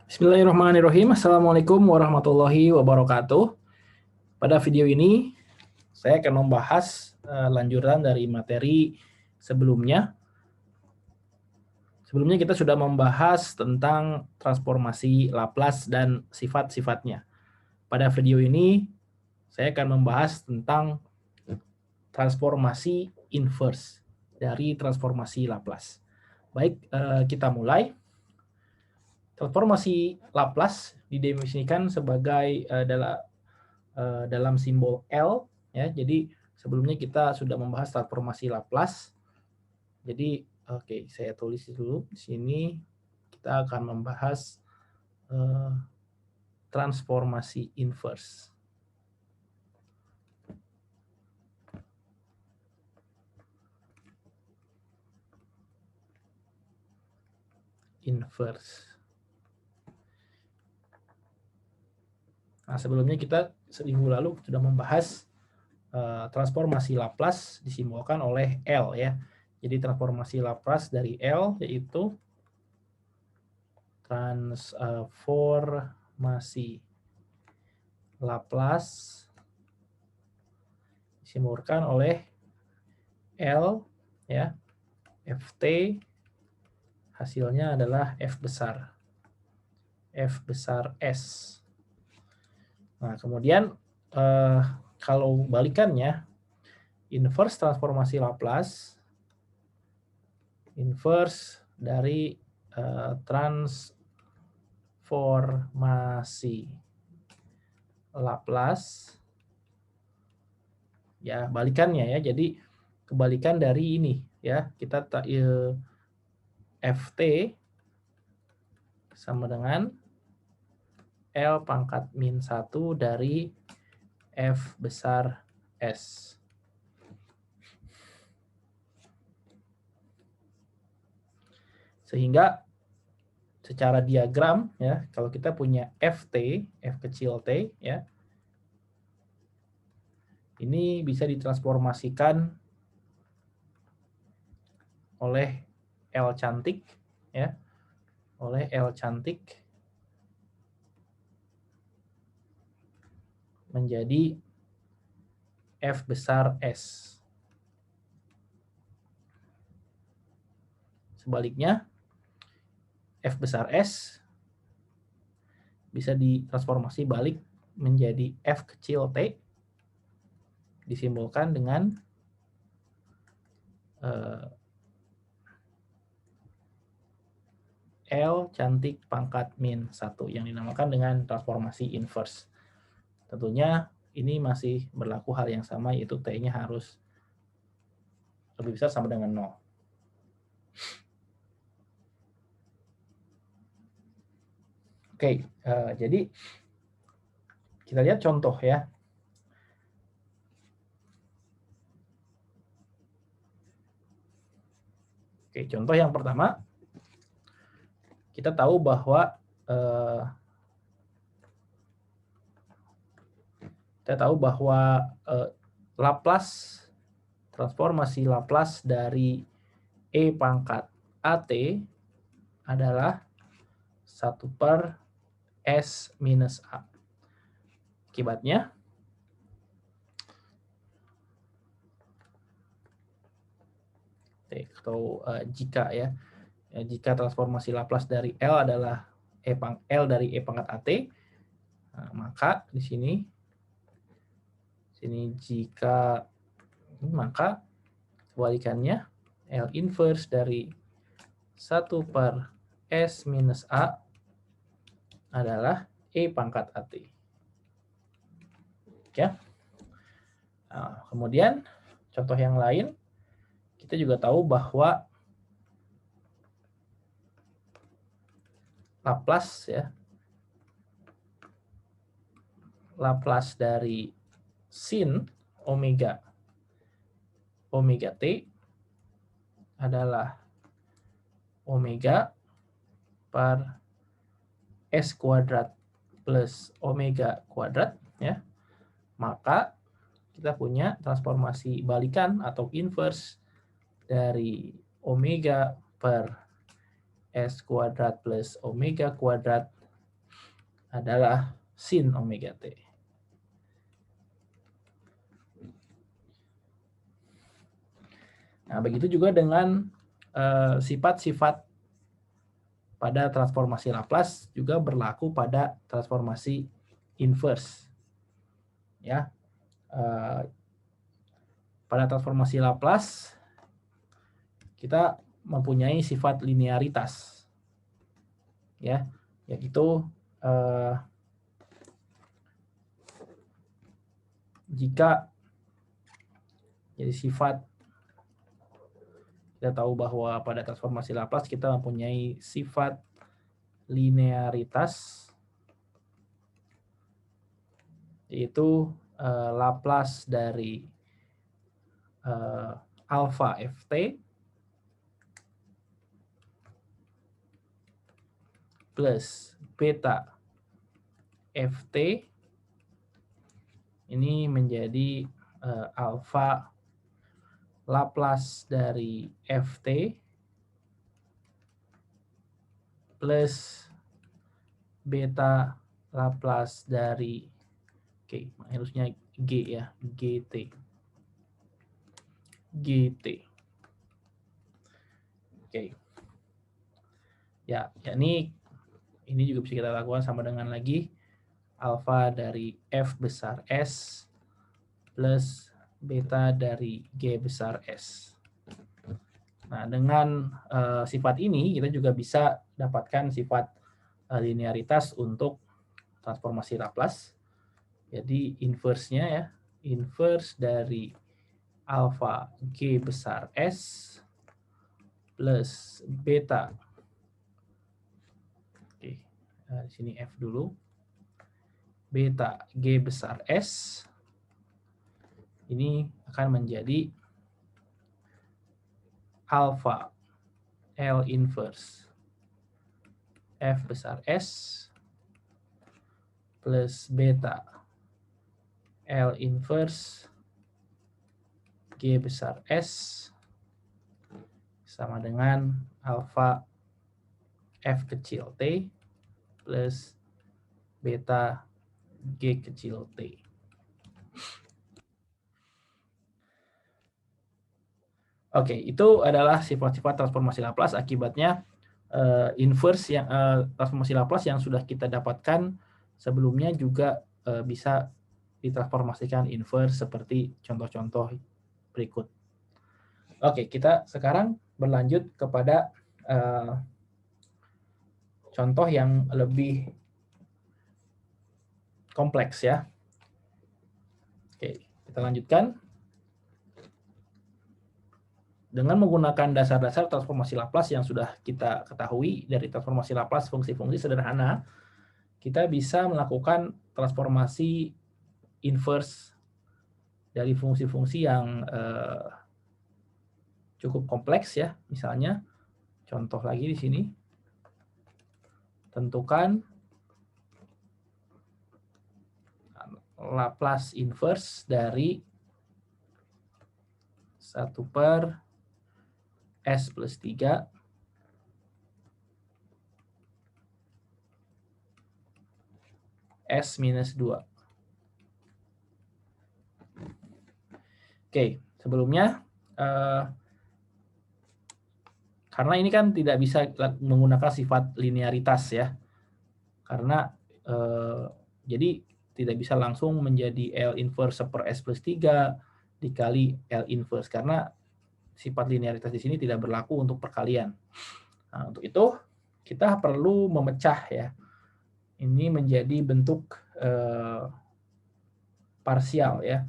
Bismillahirrahmanirrahim. Assalamualaikum warahmatullahi wabarakatuh. Pada video ini, saya akan membahas lanjutan dari materi sebelumnya. Sebelumnya kita sudah membahas tentang transformasi Laplace dan sifat-sifatnya. Pada video ini, saya akan membahas tentang transformasi inverse dari transformasi Laplace. Baik, kita mulai. Transformasi Laplace didefinisikan sebagai dalam simbol L, ya. Jadi sebelumnya kita sudah membahas transformasi Laplace. Jadi oke, saya tulis dulu di sini. Kita akan membahas transformasi inverse. Nah, sebelumnya kita seminggu lalu sudah membahas transformasi Laplace disimbolkan oleh L, ya. Jadi transformasi Laplace dari L yaitu transformasi Laplace disimbolkan oleh L, ya, Ft, hasilnya adalah F besar S. Nah, kemudian kalau balikannya, inverse transformasi Laplace, inverse dari transformasi Laplace, ya, balikannya, ya. Jadi kebalikan dari ini, ya. Kita Ft sama dengan L pangkat min 1 dari F besar S. Sehingga secara diagram, ya, kalau kita punya Ft, F kecil t, ya, ini bisa ditransformasikan oleh L cantik, ya, oleh L cantik menjadi F besar S. Sebaliknya, F besar S bisa ditransformasi balik menjadi F kecil t, disimbolkan dengan L cantik pangkat min 1 yang dinamakan dengan transformasi inverse. Tentunya ini masih berlaku hal yang sama, yaitu T-nya harus lebih besar sama dengan 0. Oke, jadi kita lihat contoh, ya. Oke, contoh yang pertama, kita tahu bahwa Laplace, transformasi Laplace dari E pangkat AT adalah 1 per S minus A. Akibatnya, atau jika, ya, jika transformasi Laplace dari L adalah L dari E pangkat AT, nah, maka di sini maka kebalikannya, L inverse dari 1 per S minus A adalah E pangkat AT. Ya. Nah, kemudian contoh yang lain, kita juga tahu bahwa Laplace, ya, Laplace dari sin omega t adalah omega per S kuadrat plus omega kuadrat, ya. Maka kita punya transformasi balikan atau inverse dari omega per S kuadrat plus omega kuadrat adalah sin omega T. Nah, begitu juga dengan sifat-sifat pada transformasi Laplace juga berlaku pada transformasi inverse. Ya, pada transformasi Laplace kita mempunyai sifat linearitas, ya, yaitu jika jadi sifat, kita tahu bahwa pada transformasi Laplace kita mempunyai sifat linearitas, yaitu Laplace dari alpha ft plus beta ft ini menjadi alpha Laplace dari ft plus beta Laplace dari harusnya G ya, GT. Ya, ini juga bisa kita lakukan sama dengan lagi alfa dari F besar S plus beta dari G besar S. Nah, dengan sifat ini kita juga bisa dapatkan sifat linearitas untuk transformasi Laplace. Jadi inverse-nya ya, inverse dari alfa G besar S plus beta. Di sini F dulu. Beta G besar S ini akan menjadi alfa L inverse F besar S plus beta L inverse G besar S sama dengan alfa F kecil T plus beta G kecil T. Oke, itu adalah sifat-sifat transformasi Laplace. Akibatnya inverse yang transformasi Laplace yang sudah kita dapatkan sebelumnya juga bisa ditransformasikan inverse seperti contoh-contoh berikut. Oke, kita sekarang berlanjut kepada contoh yang lebih kompleks ya. Oke, kita lanjutkan. Dengan menggunakan dasar-dasar transformasi Laplace yang sudah kita ketahui dari transformasi Laplace fungsi-fungsi sederhana, kita bisa melakukan transformasi inverse dari fungsi-fungsi yang cukup kompleks ya. Misalnya, contoh lagi di sini, tentukan Laplace inverse dari 1/S plus 3 S minus 2. Oke, sebelumnya karena ini kan tidak bisa menggunakan sifat linearitas ya. Karena jadi tidak bisa langsung menjadi L inverse per S plus 3 dikali L inverse karena sifat linearitas di sini tidak berlaku untuk perkalian. Nah, untuk itu kita perlu memecah ya. Ini menjadi bentuk parsial ya,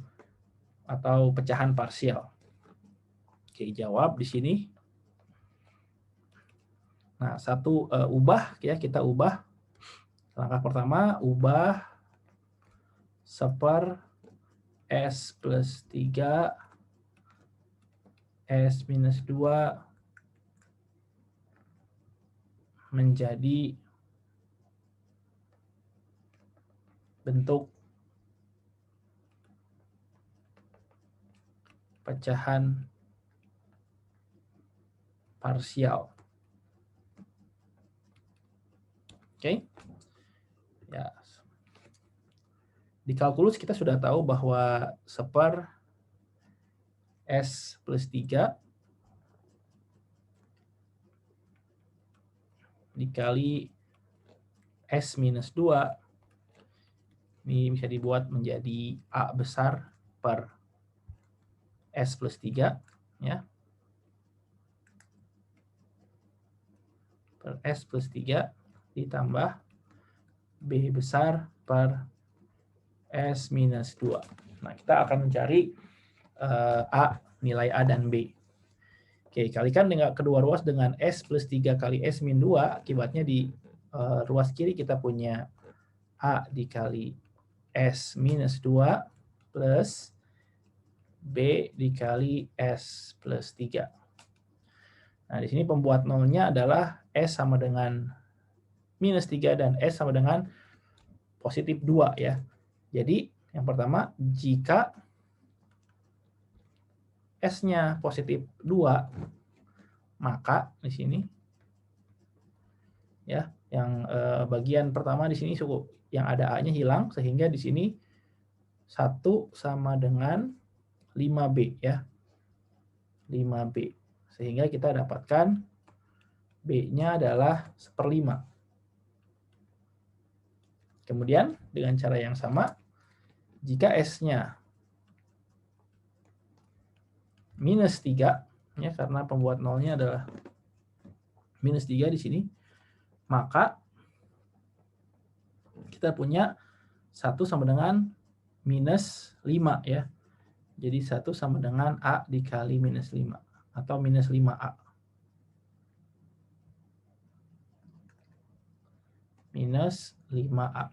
atau pecahan parsial. Oke, jawab di sini. Nah, satu ubah ya, kita ubah. Langkah pertama, ubah 1/S plus 3 S minus 2 menjadi bentuk pecahan parsial. Oke. Ya. Di kalkulus kita sudah tahu bahwa seper S plus 3 dikali S minus 2 ini bisa dibuat menjadi A besar per S plus 3 ya. Per S plus 3 ditambah B besar per S minus 2. Nah, kita akan mencari A, nilai A dan B. Oke, kalikan dengan kedua ruas dengan S plus 3 kali S min 2, akibatnya di ruas kiri kita punya A dikali S minus 2 plus B dikali S plus 3. Nah, di sini pembuat nolnya adalah S sama dengan minus 3 dan S sama dengan positif 2 ya. Jadi yang pertama, jika S-nya positif 2, maka di sini ya, yang bagian pertama di sini suku yang ada A-nya hilang, sehingga di sini 1 sama dengan 5B ya. 5B. Sehingga kita dapatkan B-nya adalah 1/5. Kemudian dengan cara yang sama, jika S-nya minus 3, ya, karena pembuat nolnya adalah minus 3 di sini, maka kita punya 1 sama dengan minus 5 ya. Jadi 1 sama dengan A dikali minus 5 atau minus 5A. Minus 5A.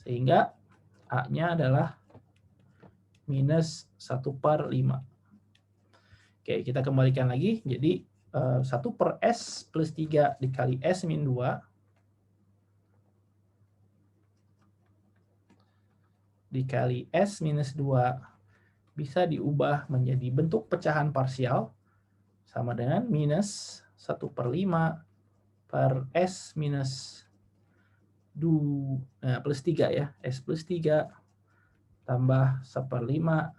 Sehingga A-nya adalah minus 1/5. Oke, kita kembalikan lagi. Jadi 1 per S plus 3 dikali S min 2 dikali S minus 2 bisa diubah menjadi bentuk pecahan parsial sama dengan minus 1/5 per S minus 2 plus 3 ya. S plus 3 tambah 1/5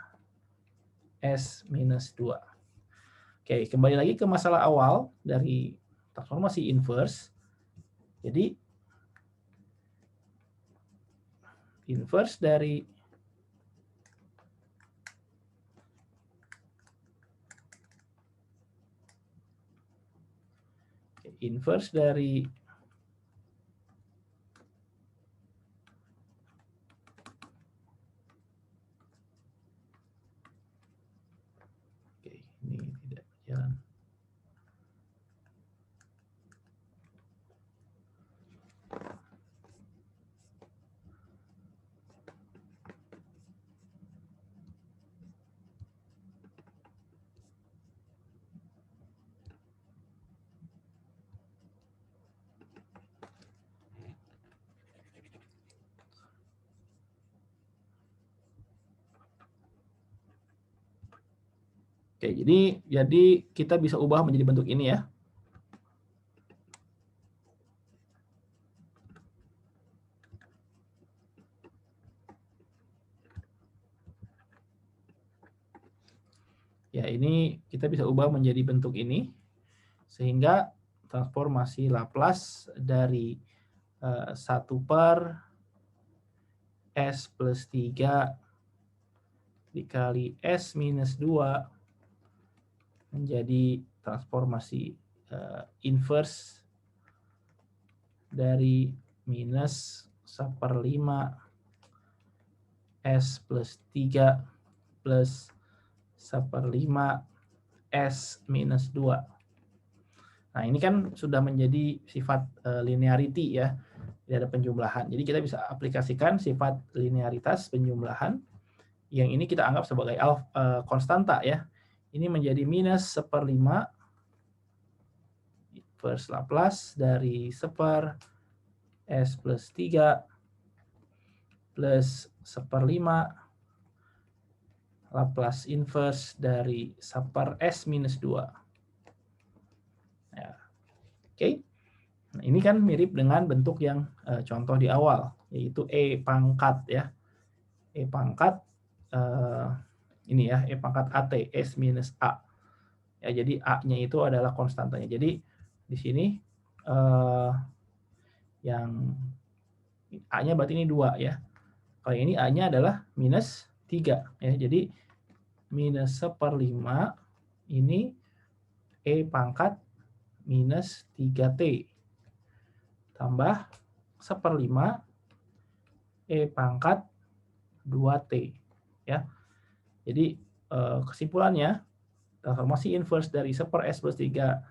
S minus 2. Oke, kembali lagi ke masalah awal dari transformasi inverse. Jadi, inverse dari oke, ini tidak jalan. Oke, jadi kita bisa ubah menjadi bentuk ini ya. Ya, ini kita bisa ubah menjadi bentuk ini, sehingga transformasi Laplace dari 1 per S plus 3 dikali S minus 2 menjadi transformasi inverse dari minus 1/5 S plus 3 plus 1/5 S minus 2. Nah, ini kan sudah menjadi sifat linearity ya, tidak ada penjumlahan. Jadi kita bisa aplikasikan sifat linearitas penjumlahan, yang ini kita anggap sebagai konstanta ya. Ini menjadi minus 1/5 inverse Laplace dari 1 S plus 3 plus 1/5 Laplace inverse dari 1 S minus 2. Ya. Oke. Nah, ini kan mirip dengan bentuk yang contoh di awal, yaitu E pangkat ya. E pangkat ini ya, E pangkat AT, S minus A. Ya, jadi A-nya itu adalah konstantanya. Jadi di sini yang A-nya berarti ini 2 ya. Kalau ini A-nya adalah minus 3 ya. Jadi minus 1/5 ini E pangkat minus 3T tambah 1/5 E pangkat 2T ya. Jadi kesimpulannya transformasi inverse dari 1/S plus 3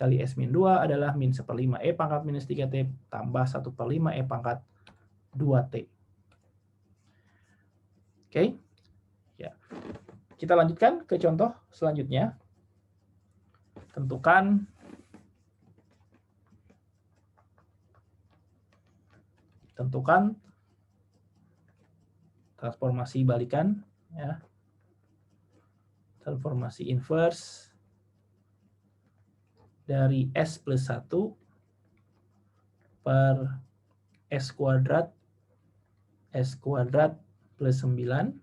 kali S min 2 adalah min 1/5 E pangkat minus 3T tambah 1/5 E pangkat 2T. Oke. Ya. Kita lanjutkan ke contoh selanjutnya. Tentukan transformasi balikan ya. Transformasi inverse dari S plus 1 per S kuadrat plus 9.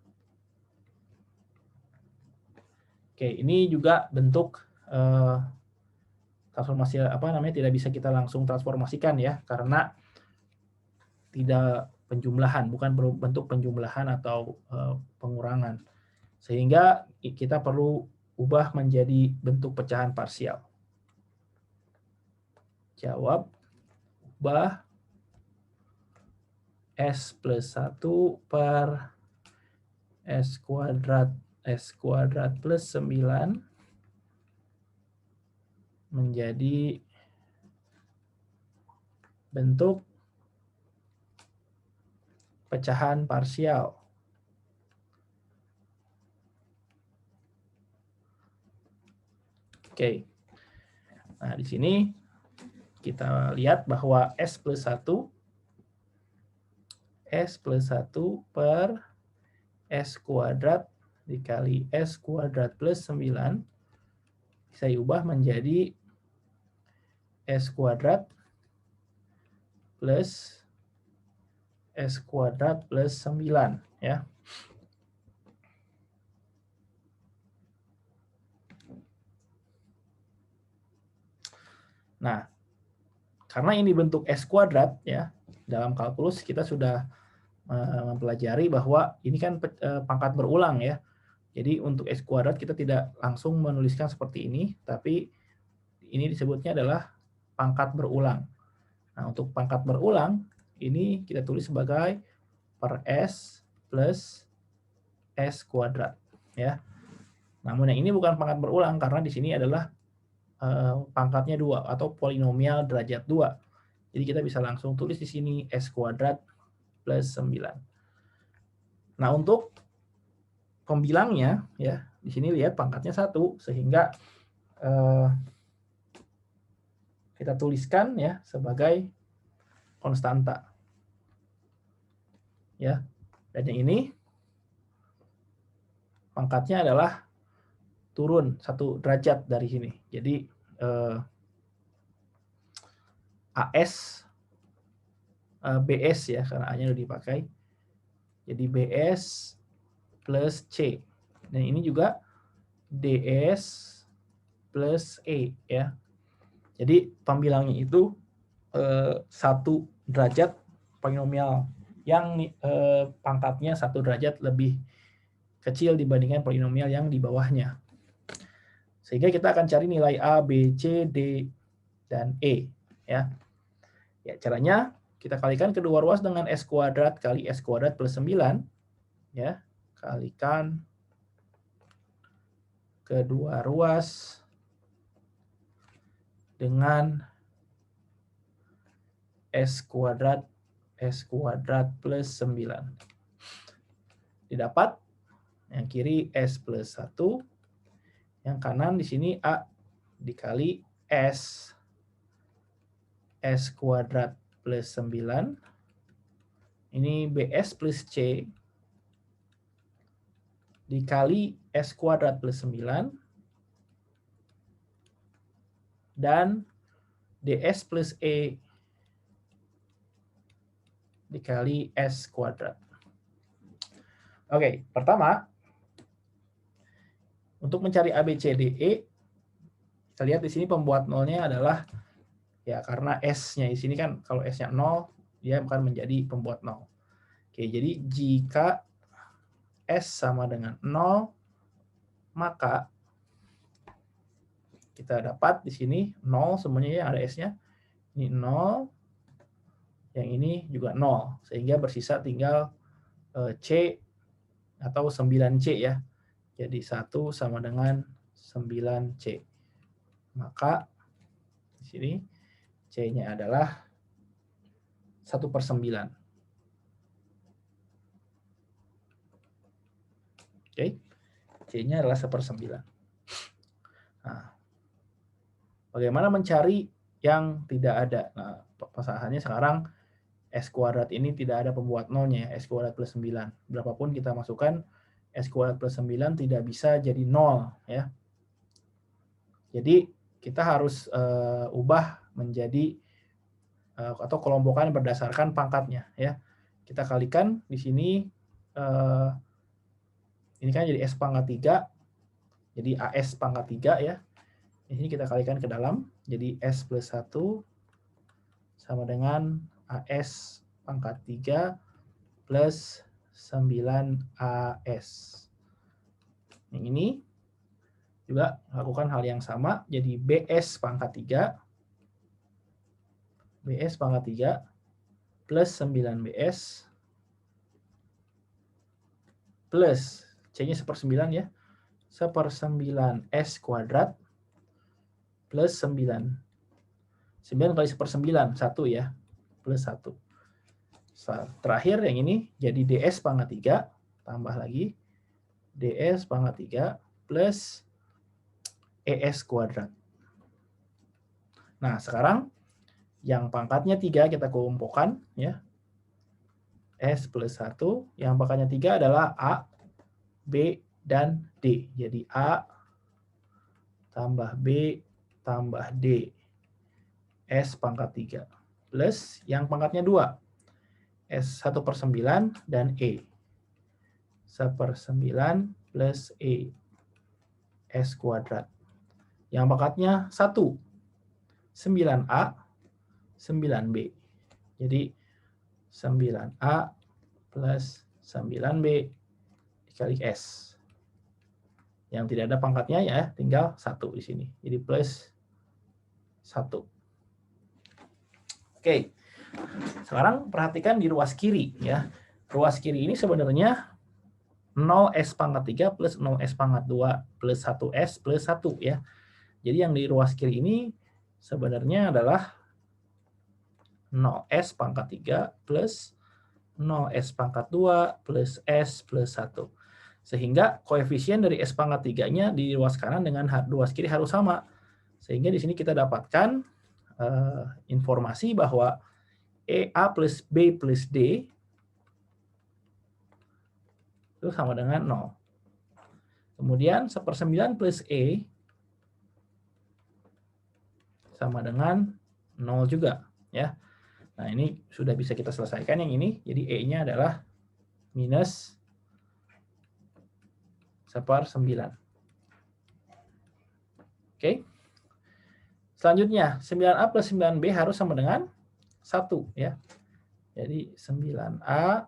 Oke, ini juga bentuk transformasi tidak bisa kita langsung transformasikan ya, karena tidak penjumlahan, bukan bentuk penjumlahan atau pengurangan. Sehingga kita perlu ubah menjadi bentuk pecahan parsial. Jawab, ubah S plus 1 per S kuadrat plus 9 menjadi bentuk pecahan parsial. Oke. Nah, di sini kita lihat bahwa S plus 1 per S kuadrat dikali S kuadrat plus 9 bisa diubah menjadi S kuadrat plus S kuadrat plus 9 ya. Nah, karena ini bentuk S kuadrat ya, dalam kalkulus kita sudah mempelajari bahwa ini kan pangkat berulang ya. Jadi untuk S kuadrat kita tidak langsung menuliskan seperti ini, tapi ini disebutnya adalah pangkat berulang. Nah, untuk pangkat berulang ini kita tulis sebagai per S plus S kuadrat ya. Namun yang ini bukan pangkat berulang karena di sini adalah pangkatnya 2 atau polinomial derajat 2. Jadi kita bisa langsung tulis di sini S kuadrat plus 9. Nah, untuk pembilangnya ya, di sini lihat pangkatnya 1 sehingga kita tuliskan ya sebagai konstanta. Ya. Dan yang ini pangkatnya adalah turun 1 derajat dari sini. Jadi AS BS ya, karena A-nya sudah dipakai. Jadi BS plus C. Dan ini juga DS plus E ya. Jadi pembilangnya itu 1 derajat polinomial yang pangkatnya 1 derajat lebih kecil dibandingkan polinomial yang di bawahnya. Sehingga kita akan cari nilai A, B, C, D, dan E ya. Ya, caranya kita kalikan kedua ruas dengan S kuadrat kali S kuadrat plus 9 ya. Kalikan kedua ruas dengan S kuadrat plus 9. Didapat yang kiri S plus 1, yang kanan di sini A dikali S kuadrat plus 9. Ini BS plus C dikali S kuadrat plus 9. Dan ds plus E dikali S kuadrat. Oke, pertama, untuk mencari A, B, C, D, E, kita lihat di sini pembuat nolnya adalah, ya karena S-nya di sini kan, kalau S-nya 0, dia akan menjadi pembuat 0. Oke, jadi jika S sama dengan 0, maka kita dapat di sini 0 semuanya ya, ada S-nya. Ini 0, yang ini juga 0, sehingga bersisa tinggal C atau 9C ya. Jadi 1 sama dengan 9C. Maka di sini C-nya adalah 1/9. Oke, C-nya adalah 1/9. Nah, bagaimana mencari yang tidak ada? Nah, masalahnya sekarang S kuadrat ini tidak ada pembuat nolnya, S kuadrat plus 9. Berapapun kita masukkan, S kuadrat plus 9 tidak bisa jadi 0. Ya. Jadi kita harus ubah menjadi, atau kelompokan berdasarkan pangkatnya. Ya. Kita kalikan di sini, ini kan jadi S pangkat 3, jadi AS pangkat 3 ya. Di sini kita kalikan ke dalam, jadi S plus 1 sama dengan AS pangkat 3 plus 9AS. Yang ini juga lakukan hal yang sama, jadi BS pangkat 3, BS pangkat 3 plus 9BS plus C-nya 1/9 ya, 1/9 S kuadrat plus 9. 9 kali 1/9, 1 ya, plus 1. Terakhir yang ini jadi DS pangkat 3, tambah lagi DS pangkat 3 plus ES kuadrat. Nah, sekarang yang pangkatnya 3 kita kelompokkan ya. S plus 1, yang pangkatnya 3 adalah A, B, dan D. Jadi A tambah B tambah D. S pangkat 3. Plus yang pangkatnya 2. S 1/9 dan E. 1/9 plus E. S kuadrat. Yang pangkatnya 1. 9A, 9B. Jadi 9A plus 9B dikali S. Yang tidak ada pangkatnya ya, tinggal 1 di sini. Jadi plus 1. Oke. Sekarang perhatikan di ruas kiri ya. Ruas kiri ini sebenarnya 0S pangkat 3 plus 0S pangkat 2 plus 1S plus 1 ya. Jadi yang di ruas kiri ini sebenarnya adalah 0S pangkat 3 plus 0S pangkat 2 plus S plus 1. Sehingga koefisien dari S pangkat 3-nya di ruas kanan dengan ruas kiri harus sama. Sehingga di sini kita dapatkan informasi bahwa EA plus B plus D itu sama dengan 0. Kemudian 1/9 plus E sama dengan 0 juga. Ya. Nah, ini sudah bisa kita selesaikan yang ini. Jadi E-nya adalah minus 1/9. Oke. Selanjutnya, 9A plus 9B harus sama dengan 1. Ya. Jadi 9A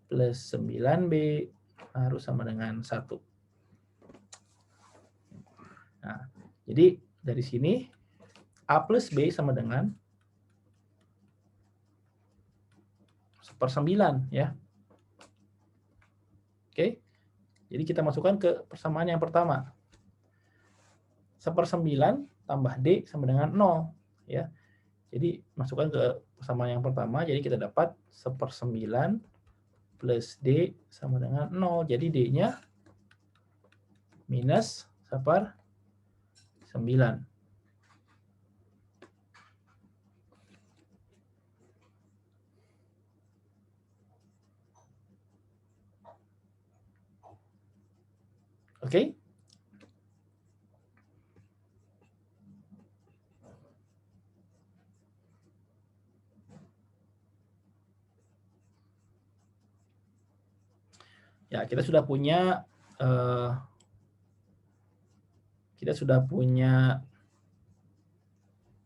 plus 9B harus sama dengan 1. Nah, jadi dari sini A plus B sama dengan 1/9 ya. Oke. Jadi kita masukkan ke persamaan yang pertama. 1/9 tambah D sama dengan 0 ya. Jadi masukkan ke persamaan yang pertama, jadi kita dapat 1/9 plus D sama dengan 0. Jadi D-nya minus 1/9. Oke. Ya, kita sudah punya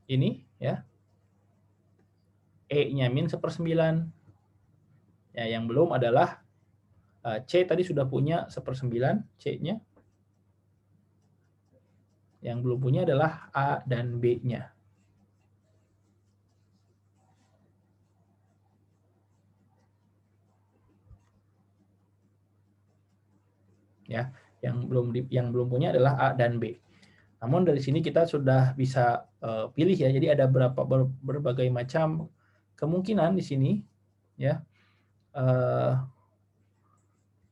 ini ya, E-nya min 1/9. Ya, yang belum adalah C tadi sudah punya 1/9 C-nya. Yang belum punya adalah A dan B-nya. Ya, yang belum punya adalah A dan B. Namun dari sini kita sudah bisa pilih ya. Jadi ada berbagai macam kemungkinan di sini ya.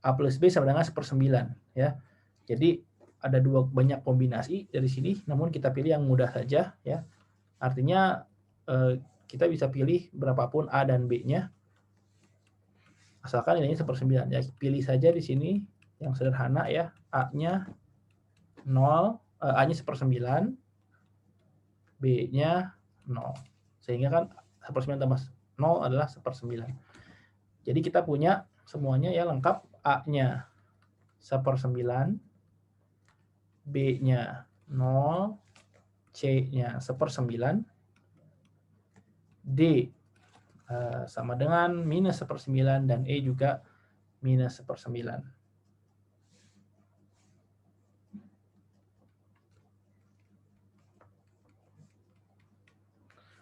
A plus B sama dengan 1/9 ya. Jadi ada banyak kombinasi dari sini, namun kita pilih yang mudah saja ya. Artinya kita bisa pilih berapapun A dan B-nya, asalkan nilainya 1/9 ya. Pilih saja di sini yang sederhana ya, A-nya 0, A-nya 1/9, B-nya 0. Sehingga kan 1/9 tambah 0 adalah 1/9. Jadi kita punya semuanya ya lengkap, A-nya 1/9, B-nya 0, C-nya 1/9, D sama dengan minus 1/9, dan E juga minus 1/9.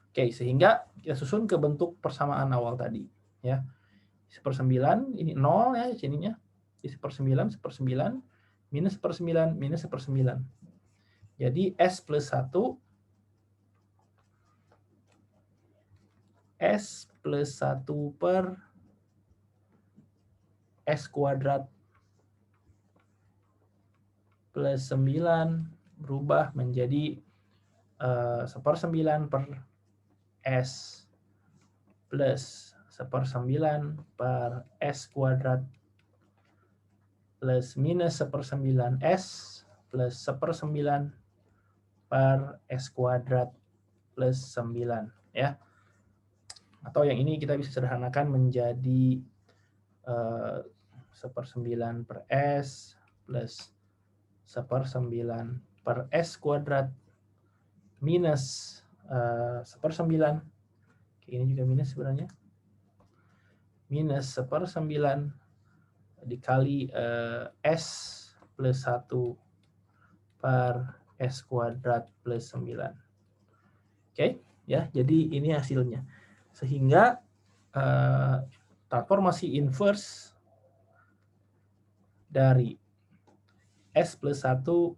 Oke, sehingga kita susun ke bentuk persamaan awal tadi. Ya. 1/9, ini 0 ya sininya. 1/9, 1/9, minus 1/9, minus 1/9. Jadi S plus 1, S plus 1 per S kuadrat plus 9 berubah menjadi 1/9 per S plus 1/9 per S kuadrat plus minus 1/9 S plus 1/9 per S kuadrat plus 9 ya. Atau yang ini kita bisa sederhanakan menjadi 1/9 per S plus 1/9 per S kuadrat minus 1/9. Ini juga minus sebenarnya. Minus 1/9 dikali S plus 1 per S kuadrat plus 9. Oke, ya. Jadi ini hasilnya. Sehingga transformasi inverse dari S plus 1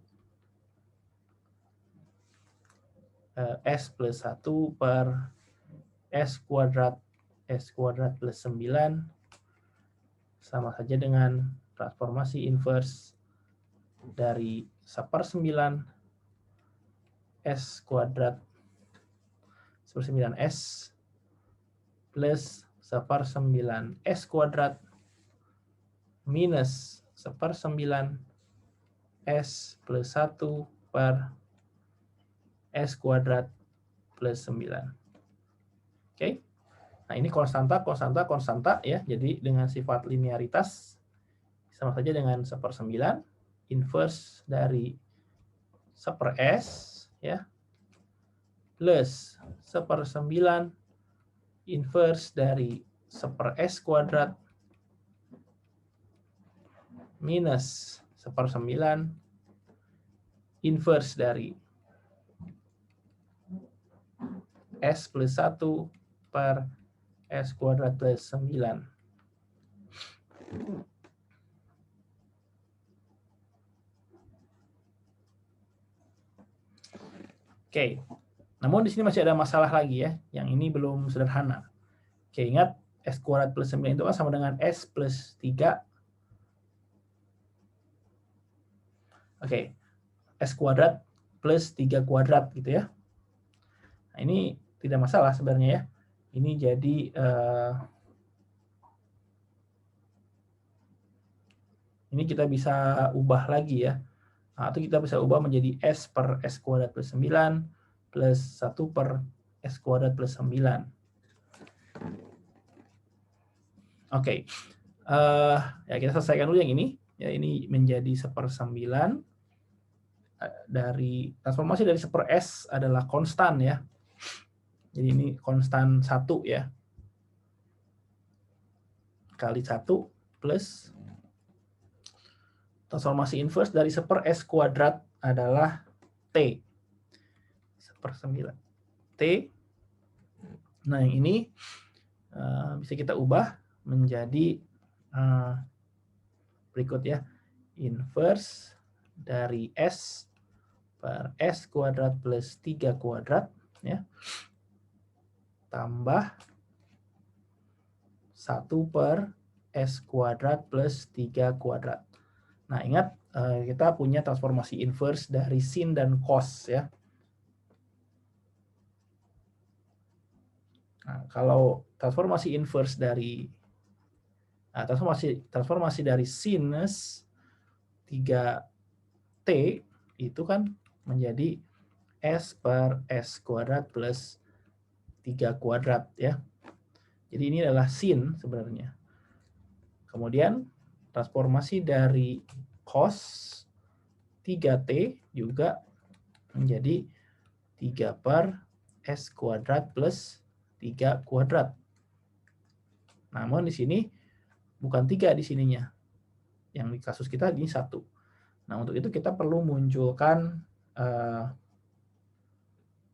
per S kuadrat plus 9 sama saja dengan transformasi inverse dari 1/9 S kuadrat 1/9 S plus 1/9 S kuadrat minus 1/9 S plus 1 per S kuadrat plus 9. Oke. Nah, ini konstanta ya. Jadi dengan sifat linearitas sama saja dengan 1/9 inverse dari 1/S ya, plus 1/9 inverse dari 1/S kuadrat minus 1/9 inverse dari S plus 1 per S kuadrat plus 9. Oke, namun di sini masih ada masalah lagi ya, yang ini belum sederhana. Oke, ingat S kuadrat plus 9 itu kan sama dengan S plus 3. Oke, S kuadrat plus 3 kuadrat gitu ya. Nah, ini tidak masalah sebenarnya ya. Ini jadi ini kita bisa ubah lagi ya. Nah, atau kita bisa ubah menjadi S per S kuadrat plus 9 plus 1 per S kuadrat plus 9. Oke. Ya kita selesaikan dulu yang ini. Ya, ini menjadi 1/9 dari transformasi dari 1/s adalah konstan ya. Jadi ini konstan 1 ya. Kali 1 plus transformasi inverse dari 1/s kuadrat adalah T. 1/9 T. Nah, yang ini bisa kita ubah menjadi berikut ya. Inverse dari S per S kuadrat plus 3 kuadrat ya. Tambah 1/S kuadrat plus 3 kuadrat. Nah, ingat kita punya transformasi inverse dari sin dan cos ya. Nah, kalau transformasi inverse dari transformasi dari sinus 3T itu kan menjadi S per S kuadrat plus 3 kuadrat ya. Jadi ini adalah sin sebenarnya. Kemudian transformasi dari cos 3T juga menjadi 3/S kuadrat plus 3 kuadrat. Namun di sini bukan 3 di sininya. Yang di kasus kita ini 1. Nah, untuk itu kita perlu munculkan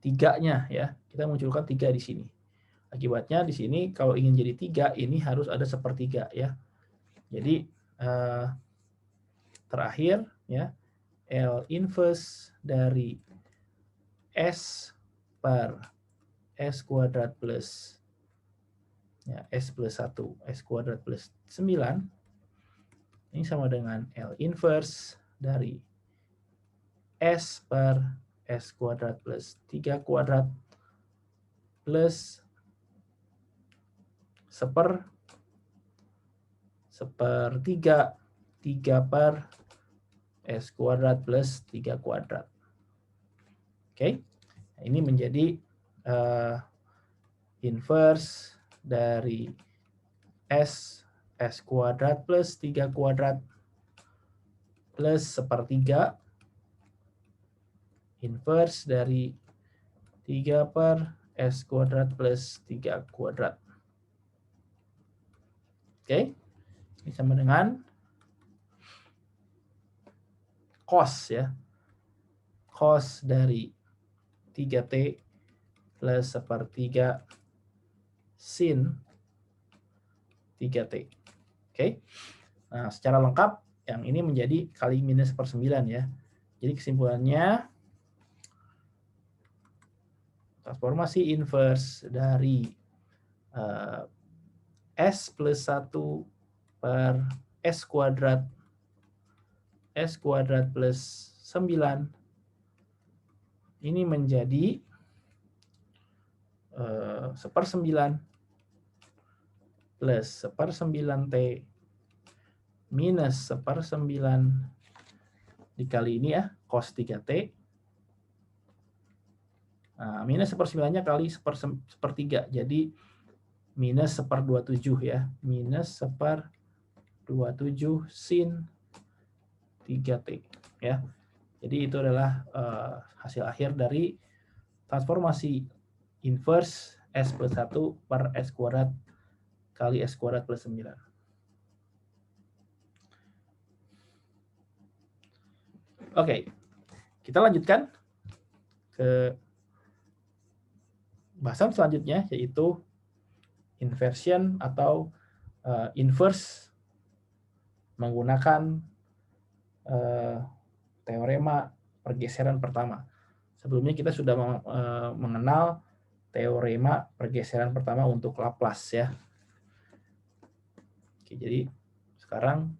3-nya ya. Kita munculkan 3 di sini. Akibatnya di sini kalau ingin jadi 3, ini harus ada 1/3 ya. Jadi terakhir ya, L inverse dari S per S kuadrat plus ya, S plus 1, S kuadrat plus 9 ini sama dengan L inverse dari S per S kuadrat plus 3 kuadrat plus 1/3 3/S kuadrat plus 3 kuadrat. Oke, ini menjadi inverse dari S kuadrat plus 3 kuadrat plus 1/3 inverse dari 3/S kuadrat plus 3 kuadrat. Oke, ini sama dengan cos ya. Cos dari 3T plus 1/3 sin 3T. Oke. Nah, secara lengkap yang ini menjadi kali minus 1/9 ya. Jadi kesimpulannya transformasi inverse dari S plus 1 per S kuadrat plus 9 ini menjadi 1/9 plus 1/9T minus 1/9 dikali ini ya, cos 3T. Nah, minus 1/9-nya kali 1/3, jadi minus 1/27 ya. Minus 1/27 sin 3T ya. Jadi itu adalah hasil akhir dari transformasi inverse S plus 1 per S kuadrat kali S kuadrat plus 9. Oke, kita lanjutkan ke bahasan selanjutnya, yaitu inversion atau inverse menggunakan teorema pergeseran pertama. Sebelumnya kita sudah mengenal teorema pergeseran pertama untuk Laplace ya. Oke, jadi sekarang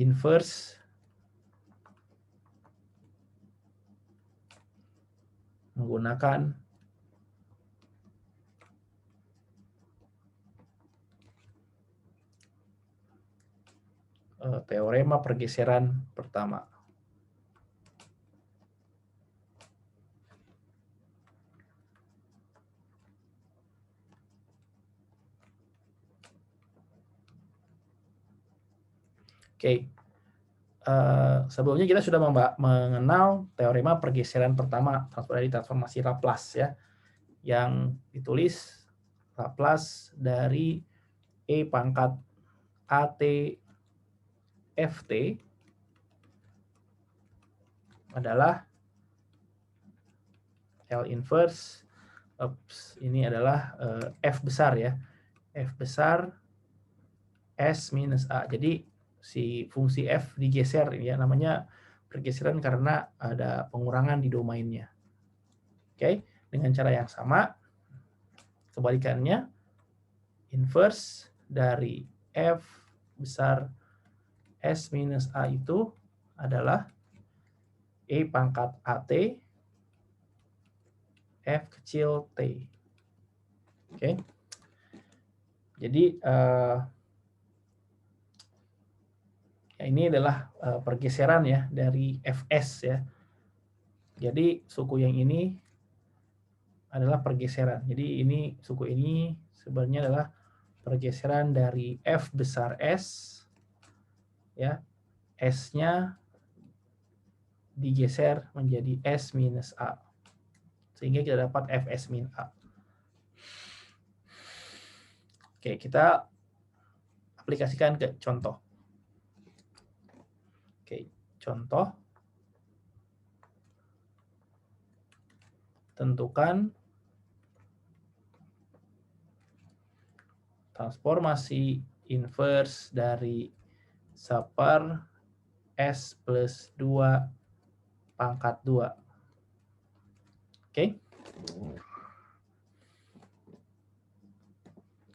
inverse menggunakan teorema pergeseran pertama. Oke. Sebelumnya kita sudah mengenal teorema pergeseran pertama dari transformasi Laplace ya, yang ditulis Laplace dari E pangkat AT FT adalah L inverse, ini adalah F besar ya, F besar S minus A. Jadi si fungsi F digeser ya, namanya pergeseran karena ada pengurangan di domainnya. Oke, dengan cara yang sama, kebalikannya, inverse dari F besar S minus A itu adalah E pangkat AT F kecil T. Oke. Jadi ya ini adalah pergeseran ya dari Fs ya. Jadi suku yang ini adalah pergeseran. Jadi ini suku ini sebenarnya adalah pergeseran dari F besar S ya. S-nya digeser menjadi S minus A. Sehingga kita dapat Fs min A. Oke, kita aplikasikan ke contoh. Oke, contoh. Tentukan transformasi inverse dari 1/s plus 2 pangkat 2. Oke.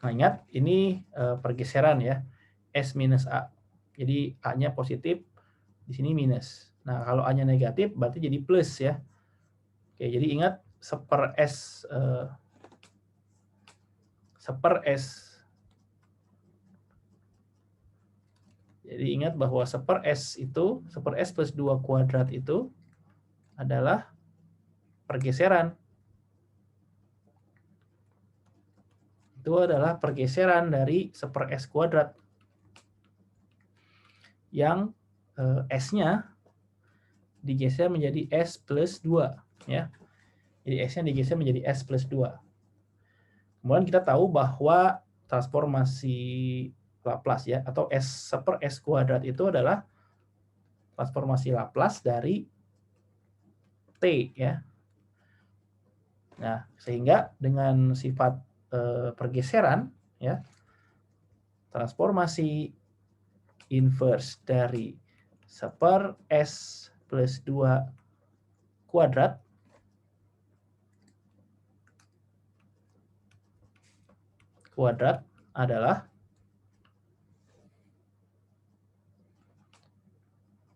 Nah, ingat ini pergeseran ya, S minus A. Jadi A-nya positif, di sini minus. Nah, kalau A-nya negatif berarti jadi plus ya. Oke, jadi ingat 1/s Jadi ingat bahwa 1/s itu, 1/s plus 2 kuadrat itu adalah pergeseran. Itu adalah pergeseran dari 1/s kuadrat. Yang S-nya digeser menjadi S plus 2. Ya. Jadi S-nya digeser menjadi S plus 2. Kemudian kita tahu bahwa transformasi Laplace ya, atau S 1/s kuadrat itu adalah transformasi Laplace dari T ya. Nah, sehingga dengan sifat pergeseran ya, transformasi inverse dari 1/s plus 2 kuadrat adalah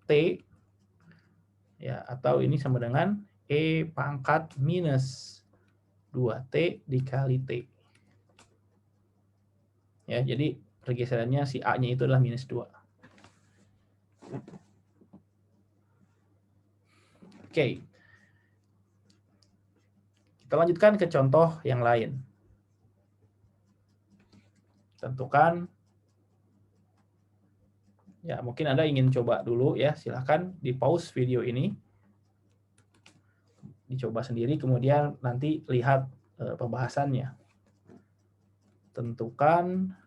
T ya, atau ini sama dengan E pangkat minus 2T dikali T. Ya, jadi pergeserannya si A-nya itu adalah minus 2. Oke. Kita lanjutkan ke contoh yang lain. Tentukan, ya mungkin Anda ingin coba dulu ya, silahkan di pause video ini. Dicoba sendiri, kemudian nanti lihat pembahasannya. Tentukan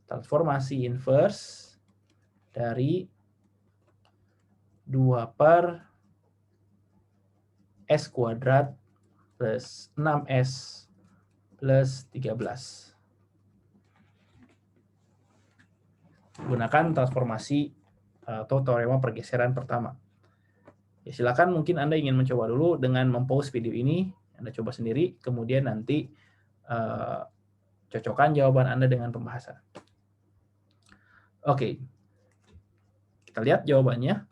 transformasi inverse dari 2/s kuadrat plus 6s plus 13. Gunakan transformasi atau teorema pergeseran pertama. Ya, silakan mungkin Anda ingin mencoba dulu dengan mempause video ini, Anda coba sendiri, kemudian nanti cocokkan jawaban Anda dengan pembahasan. Oke, kita lihat jawabannya.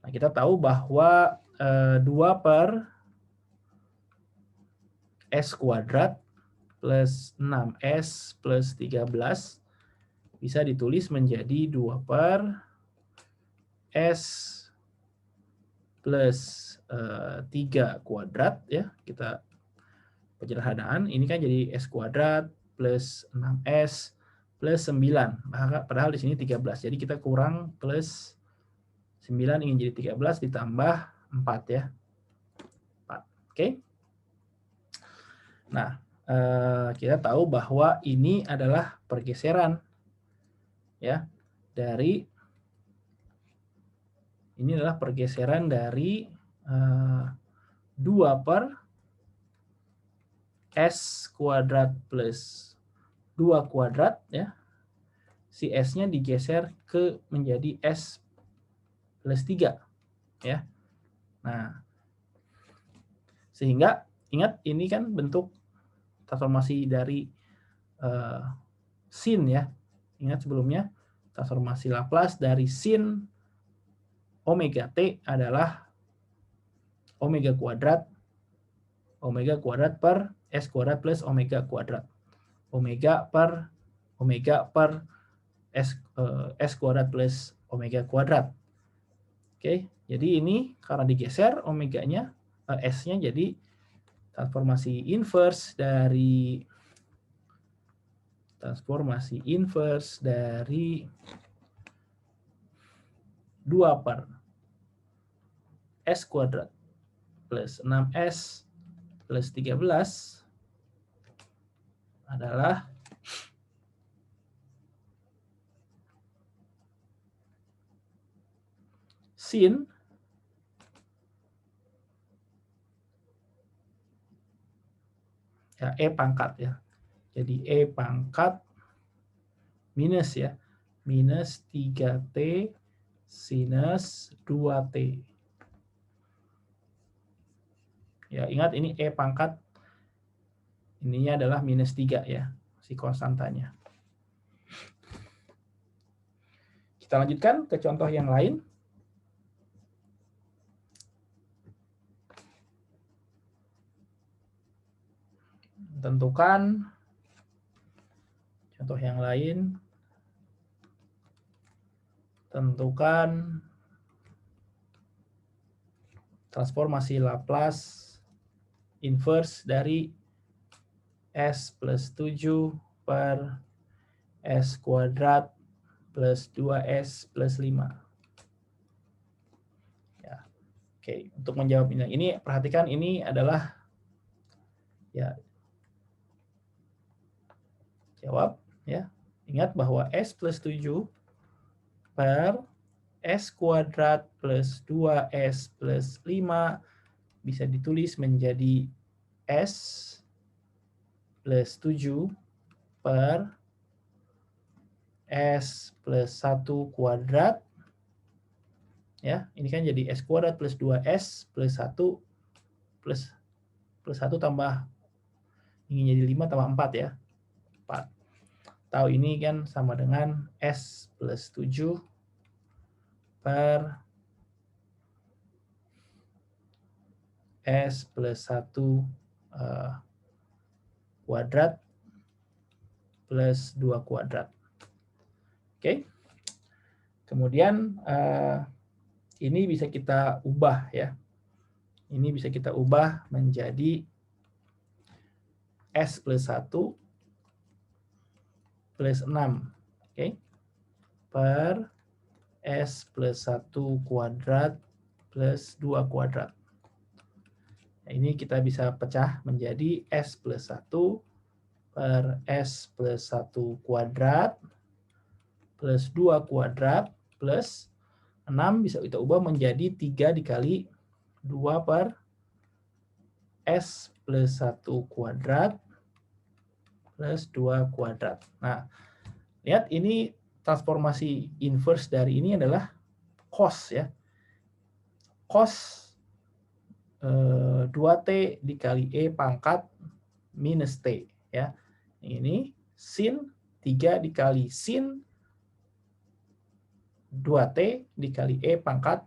Nah, kita tahu bahwa 2/s kuadrat plus 6s plus 13 bisa ditulis menjadi 2/s plus 3 kuadrat ya. Kita penyederhanaan, ini kan jadi s kuadrat plus 6S plus 9. Padahal di sini 13. Jadi kita kurang plus 9 ingin jadi 13 ditambah 4 ya. 4. Oke. Nah, kita tahu bahwa ini adalah pergeseran ya dari 2 per S kuadrat plus 2 kuadrat ya. Si S-nya digeser menjadi S plus 3 ya. Nah, sehingga ingat ini kan bentuk transformasi dari sin ya. Ingat sebelumnya transformasi Laplace dari sin omega t adalah omega kuadrat per S kuadrat plus omega kuadrat. Omega per S kuadrat plus omega kuadrat. Oke, jadi ini karena digeser omeganya, S-nya jadi transformasi inverse dari 2 per S kuadrat plus 6S plus 13 adalah sin ya E pangkat ya. Jadi E pangkat minus ya. Minus 3T sinus 2T. Ya, ingat ini E pangkat ininya adalah minus 3 ya, si konstantanya. Kita lanjutkan ke contoh yang lain. Tentukan contoh yang lain. Tentukan transformasi Laplace inverse dari S plus 7 per S kuadrat plus 2S plus 5. Ya. Oke, untuk menjawab ini perhatikan ini adalah ya jawab ya. Ingat bahwa S plus 7 per S kuadrat plus 2S plus 5 bisa ditulis menjadi S plus 7 per S plus 1 kuadrat. Ya, ini kan jadi S kuadrat plus 2S plus 1 plus 1 tambah ingin jadi 5 tambah 4 ya. 4. Tahu ini kan sama dengan S plus 7 per S plus 1 kuadrat plus 2 kuadrat. Oke. Kemudian ini bisa kita ubah ya. Ini bisa kita ubah menjadi S plus 1 plus 6. Oke. Per S plus 1 kuadrat plus 2 kuadrat. Nah, ini kita bisa pecah menjadi S plus 1 per S plus 1 kuadrat plus 2 kuadrat plus 6 bisa kita ubah menjadi 3 dikali 2 per S plus 1 kuadrat plus 2 kuadrat. Nah, lihat ini transformasi inverse dari ini adalah cos ya. Cos 2T dikali E pangkat minus T ya. Ini sin 3 dikali sin 2T dikali E pangkat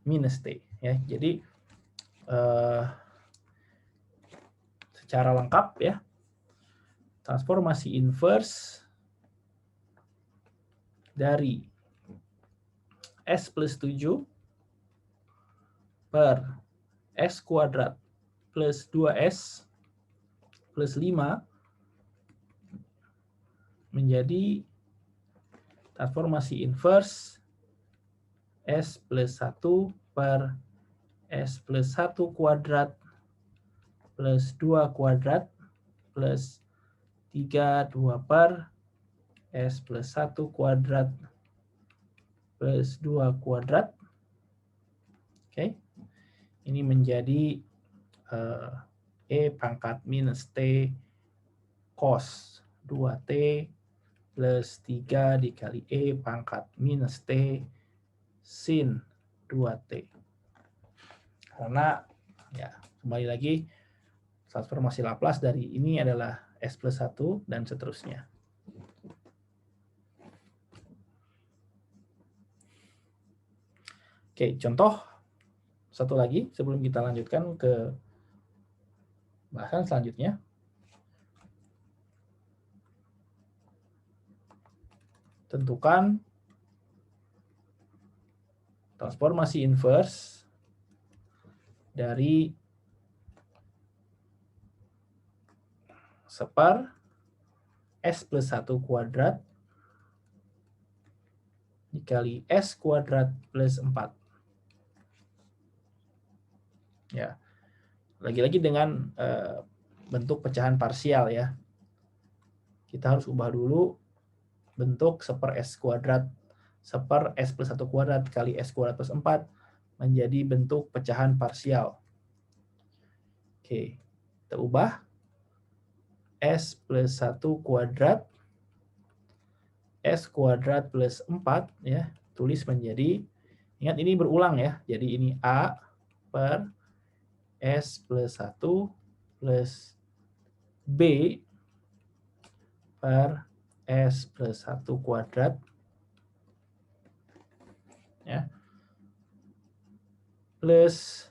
minus T ya. Jadi secara lengkap ya, transformasi inverse dari S plus 7 per S kuadrat plus 2S plus 5 menjadi transformasi inverse S plus 1 per S plus 1 kuadrat plus 2 kuadrat plus 3, 2 per S plus 1 kuadrat plus 2 kuadrat. Oke. Ini menjadi E pangkat minus T cos 2T plus 3 dikali E pangkat minus T sin 2T. Karena ya kembali lagi transformasi Laplace dari ini adalah S plus 1 dan seterusnya. Oke, contoh satu lagi sebelum kita lanjutkan ke bahasan selanjutnya. Tentukan transformasi inverse dari separ S plus 1 kuadrat dikali S kuadrat plus 4. Ya, lagi-lagi dengan bentuk pecahan parsial ya. Kita harus ubah dulu bentuk separ S kuadrat, separ S plus 1 kuadrat kali S kuadrat plus 4 menjadi bentuk pecahan parsial. Oke, kita ubah S plus 1 kuadrat, S kuadrat plus 4 ya, tulis menjadi, ingat ini berulang ya, jadi ini A per S plus 1 plus B per S plus 1 kuadrat ya, plus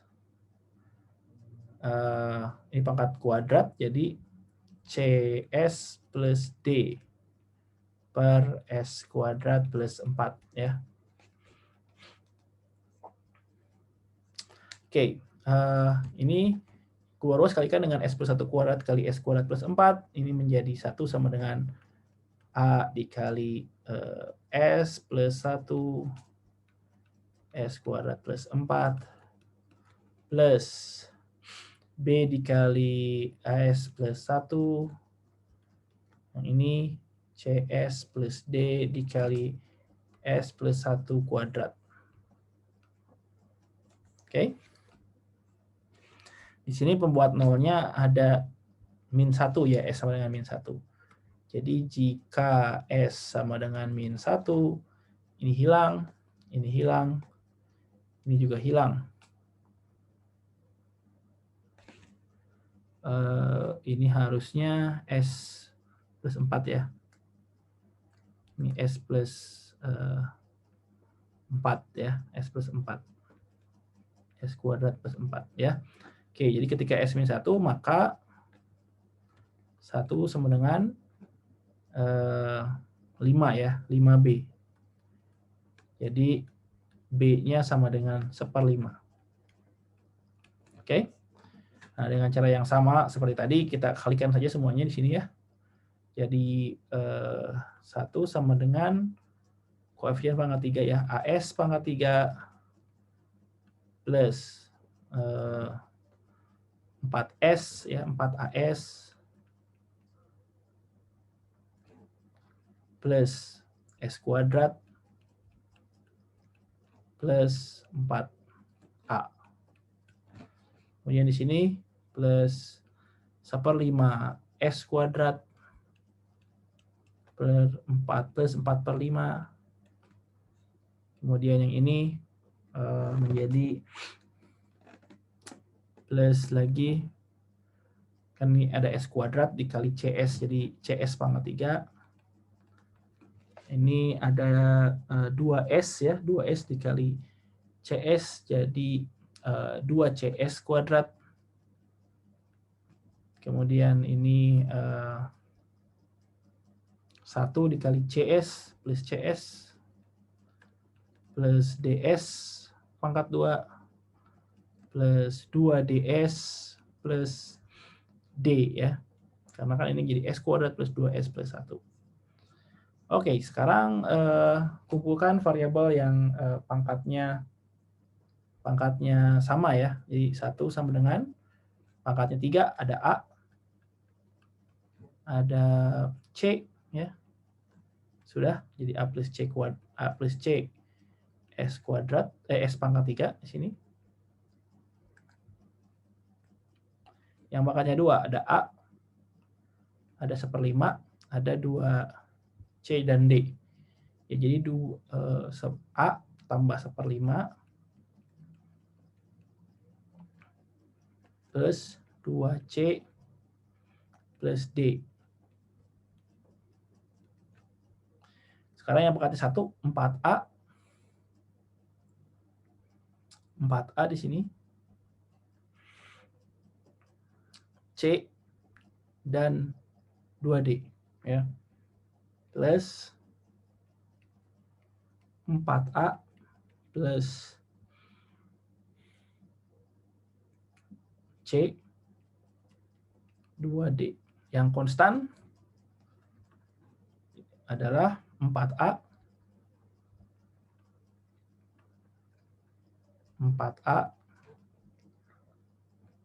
ini pangkat kuadrat jadi CS plus D per S kuadrat plus 4 ya. Oke, ini keluar ruas kalikan dengan S plus 1 kuadrat kali S kuadrat plus 4, ini menjadi 1 sama dengan A dikali S plus 1 S kuadrat plus 4 plus B dikali S plus 1, yang ini CS plus D dikali S plus 1 kuadrat. Oke. Di sini pembuat nolnya ada min 1 ya, S sama dengan min 1. Jadi jika S sama dengan min 1, ini hilang, ini juga hilang. Ini harusnya S plus 4 ya. Ini S plus 4 ya, S plus 4. S kuadrat plus 4 ya. Oke, jadi ketika S min 1 maka 1 sama dengan 5 ya, 5B. Jadi B-nya sama dengan 1/5. Oke. Nah, dengan cara yang sama seperti tadi, kita kalikan saja semuanya di sini ya. Jadi 1 sama dengan koefisien pangkat 3 ya, AS pangkat 3 plus 4S ya, 4AS plus S kuadrat plus 4A. Kemudian di sini plus 1/5 S kuadrat per 4 plus 4/5. Kemudian yang ini menjadi plus lagi, kan ini ada S kuadrat dikali CS, jadi CS pangkat 3. Ini ada 2S ya, 2S dikali CS jadi 2CS kuadrat. Kemudian ini 1 dikali CS plus CS plus DS pangkat 2 plus 2DS plus D ya. Karena kan ini jadi S kuadrat plus 2S plus 1. Oke, sekarang kumpulkan variabel yang pangkatnya sama ya. Jadi 1 sama dengan pangkatnya 3, ada A, ada C ya. Sudah, jadi A plus C S kuadrat, S pangkat 3 di sini. Yang pangkatnya 2 ada A, ada 1/5, ada 2 C dan D. Ya, jadi A tambah 1/5 plus 2C plus D. Sekarang yang pangkatnya 1, 4A. 4A di sini. C dan 2D ya. Plus 4A plus C 2D. Yang konstan adalah 4A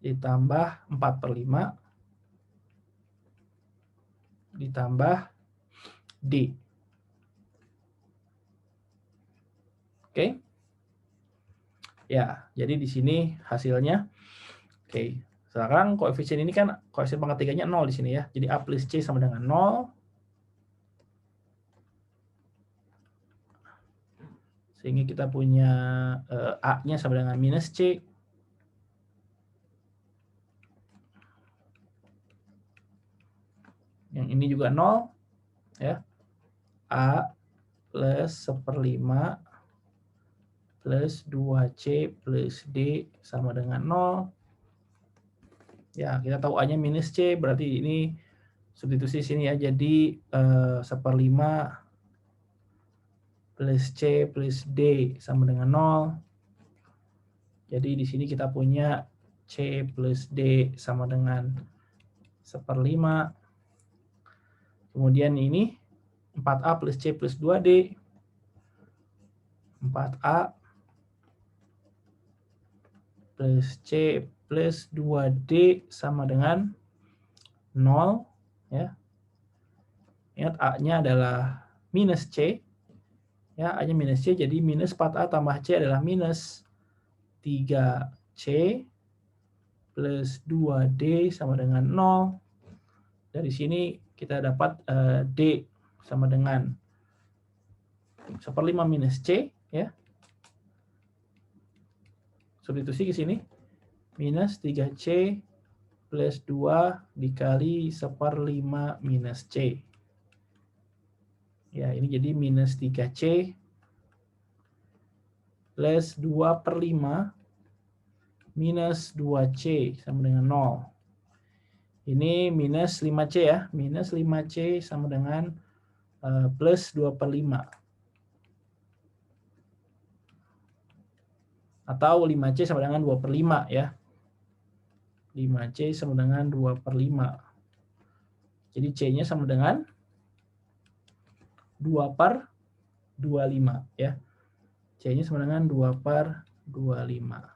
ditambah 4/5 ditambah D. Oke. Ya, jadi di sini hasilnya. Oke. Sekarang koefisien ini kan koefisien pangkat 3-nya 0 di sini ya. Jadi A plus C sama dengan 0. Sehingga kita punya A-nya sama dengan minus C. Yang ini juga 0 ya. A plus 1/5 plus 2C plus D sama dengan 0. Ya, kita tahu A-nya minus C, berarti ini substitusi sini ya. Jadi 1/5 plus C plus D sama dengan 0. Jadi di sini kita punya C plus D sama dengan 1/5. Kemudian ini 4A plus C plus 2D. 4A plus C plus 2D sama dengan 0 ya. Ingat A-nya adalah minus C. Ya, A-nya minus C, jadi minus 4A tambah C adalah minus 3C plus 2D sama dengan 0. Dari sini kita dapat D sama dengan 1/5 minus C ya. Substitusi ke sini. Minus 3C plus 2 dikali 1/5 minus C. Ya, ini jadi minus 3C plus 2/5 minus 2C sama dengan 0. Ini minus 5C ya. Minus 5C sama dengan plus 2/5. Atau 5C sama dengan 2/5 ya. 5C sama dengan 2/5. Jadi C-nya sama dengan 2/25 ya. C-nya sama dengan 2/25.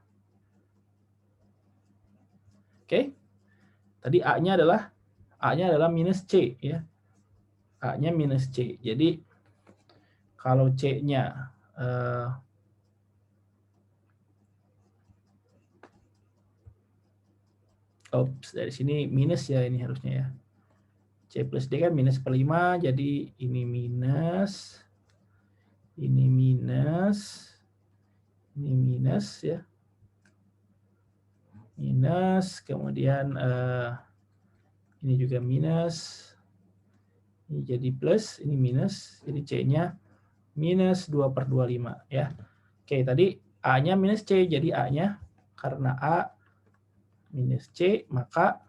Oke. Tadi A-nya adalah minus C ya. A-nya minus C. Jadi kalau C-nya dari sini minus ya, ini harusnya ya. C plus D kan minus 1/5, jadi ini minus ya. Minus, kemudian ini juga minus. Ini jadi plus, ini minus, jadi C-nya minus 2/25 ya. Oke, tadi A-nya minus C, jadi A-nya karena A minus C, maka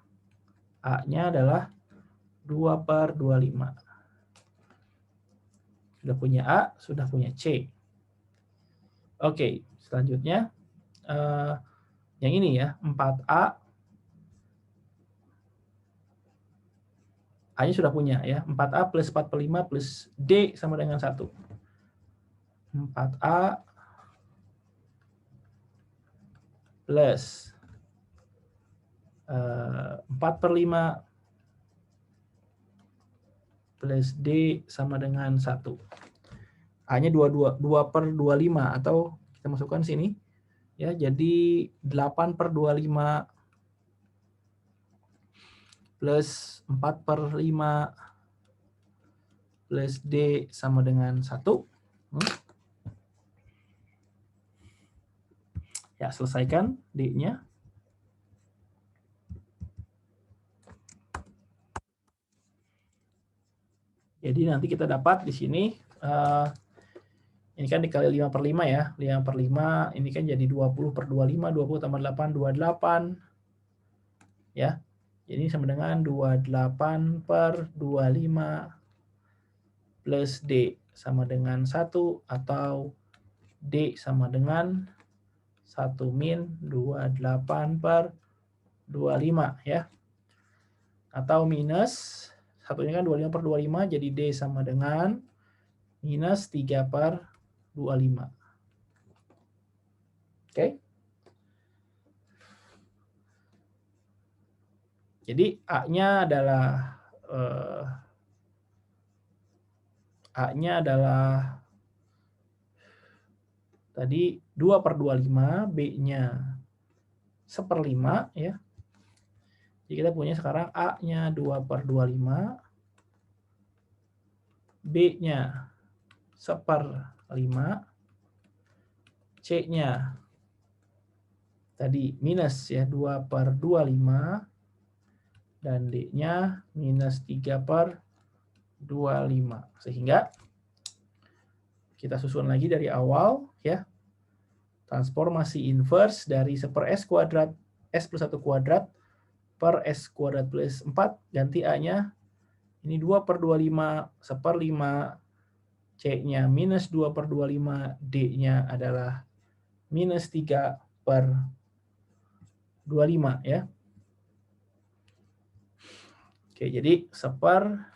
A-nya adalah 2/25. Sudah punya A, sudah punya C. Oke, selanjutnya yang ini ya, 4A A-nya sudah punya ya. 4A plus 4 per 5 plus D sama dengan 1. 4A plus 4 per 5 plus D sama dengan 1. A-nya 2 per 25 atau kita masukkan sini ya, jadi 8 per 25 plus 4 per 5 plus D sama dengan 1. Ya, selesaikan D-nya. Jadi nanti kita dapat di sini, ini kan dikali 5 per 5 ya. 5 per 5, ini kan jadi 20 per 25, 20 tambah 8, 28. Ya, jadi sama dengan 28 per 25 plus D sama dengan 1 atau D sama dengan 1 min 28 per 25 ya. Atau minus, satunya kan 25 per 25, jadi D sama dengan minus 3 per 25. Oke. Jadi A-nya adalah tadi 2 per 25, B-nya 1/5 ya. Jadi kita punya sekarang A-nya 2 per 25, B-nya 1/5, C-nya tadi minus ya 2 per 25, dan D-nya minus 3 per 25. Sehingga kita susun lagi dari awal ya. Transformasi inverse dari 1/S kuadrat S plus 1 kuadrat per S kuadrat plus 4, ganti A-nya ini 2 per 25, 1/5, C-nya minus 2 per 25, D-nya adalah minus 3 per 25 ya. Oke, jadi 1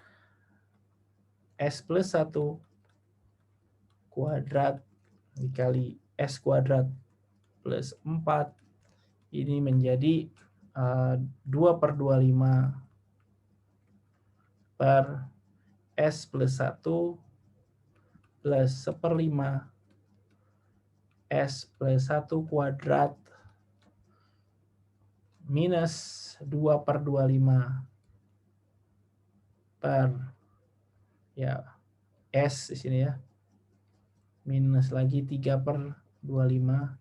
S plus 1 kuadrat dikali S kuadrat plus 4, ini menjadi 2 per 25 per S plus 1 plus 1/5 S plus 1 kuadrat minus 2 per 25 per ya S di sini ya, minus lagi 3 per 25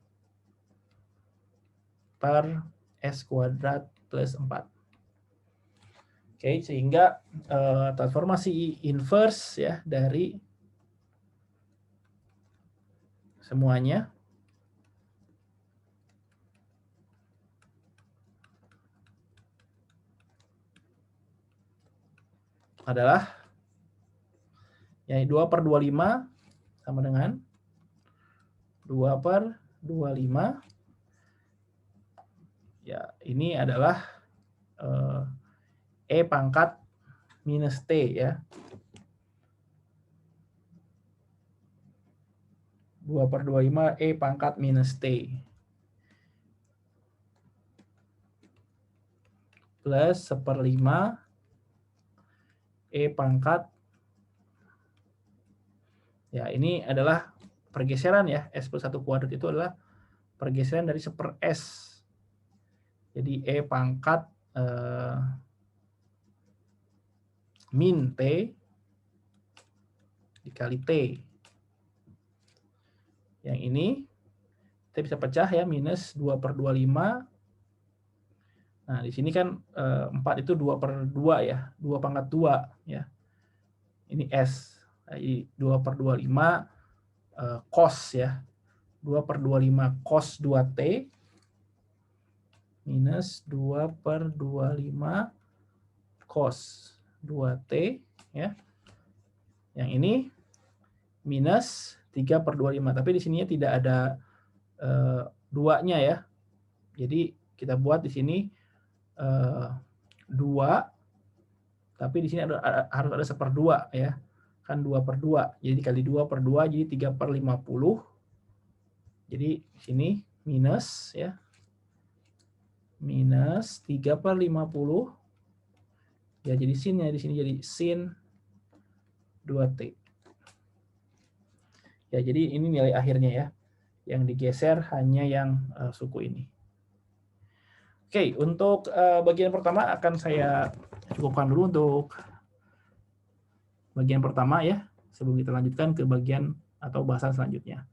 per S kuadrat plus 4. Oke, sehingga transformasi inverse ya dari semuanya adalah ya 2 per 25 sama dengan 2 per 25. Ya, ini adalah E pangkat minus T ya. 2 per 25 E pangkat minus T. Plus 1/5 E pangkat. Ya, ini adalah pergeseran ya. S plus 1 kuadrat itu adalah pergeseran dari 1/S. Jadi E pangkat min T dikali T. Yang ini kita bisa pecah ya, minus 2 per 25. Nah, di sini kan 4 itu 2 per 2 ya, 2 pangkat 2 ya. Ini S. Jadi 2 per 25 cos ya. 2 per 25 cos 2T minus 2 per 25 cos 2T ya. Yang ini minus 3 per 25. Tapi di sininya tidak ada 2-nya ya. Jadi kita buat di sini 2 Tapi di sini harus ada 1/2 ya. Kan 2/2. Jadi kali 2/2 jadi 3/50. Jadi sini minus ya. Minus 3/50. Ya jadi sin ya, di sini jadi sin 2T. Ya jadi ini nilai akhirnya ya. Yang digeser hanya yang suku ini. Oke, untuk bagian pertama akan saya cukupkan dulu untuk bagian pertama ya, sebelum kita lanjutkan ke bagian atau bahasan selanjutnya.